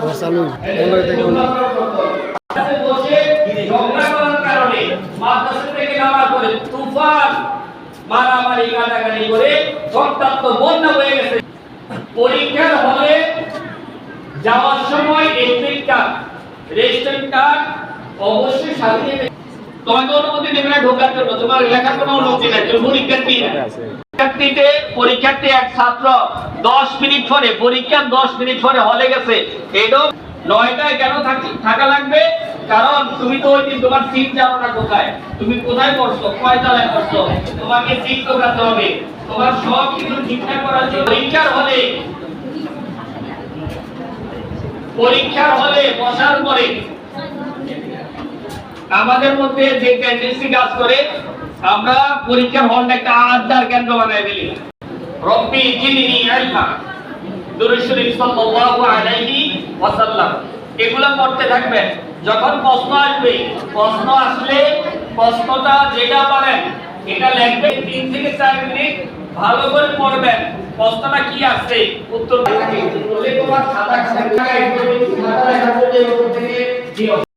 চালু বসে ঝগড়া করার কারণে মাদ্রাসা থেকে নামার পরে তুফান মারামারি কাটাকাটি করে রক্তাক্ত বন্যা হয়ে গেছে। পরীক্ষার হলে যাওয়ার সময় এডমিট কার্ড, রেজিস্ট্রেশন কার্ড অবশ্যই সাথে নিয়ে তোমাকে অনুমতি দেবে না ঢোকার জন্য, তোমার লেখার কোনো অনুমতি নাই, তুমি পরীক্ষার্থী না। পরীক্ষার্থী এক ছাত্র 10 মিনিট পরে পরীক্ষার 10 মিনিট পরে হলে গেছে। এটাও 9টায় কেন থাকা লাগবে? কারণ তুমি তো ওই দিন তোমার সিট জানো না কোথায়, তুমি কোথায় পড়ছো, কয় তলায় পড়ছো, তোমাকে সিট ঢোকাতে হবে। তোমার সব কিছু ঠিকঠাক করার জন্য পরীক্ষার হলে বসার পরে আমাদের মধ্যে যে টেন্ডেন্সি কাজ করে, আমরা পরীক্ষার হলটা একটা আড্ডার কেন্দ্র বানায় ফেলি। রব্বি জিদনি ইলমা, দুরূদ শরীফ সাল্লাল্লাহু আলাইহি ওয়াসাল্লাম, এগুলো পড়তে থাকবেন। যখন প্রশ্ন আসবে, প্রশ্ন আসলে প্রশ্নটা যেটা পারেন এটা লিখবেন, 3 থেকে 4 মিনিট ভালো করে পড়বেন। প্রশ্নটা কি আছে উত্তর বলে তোমার খাতা লেখার জন্য থেকে দিও।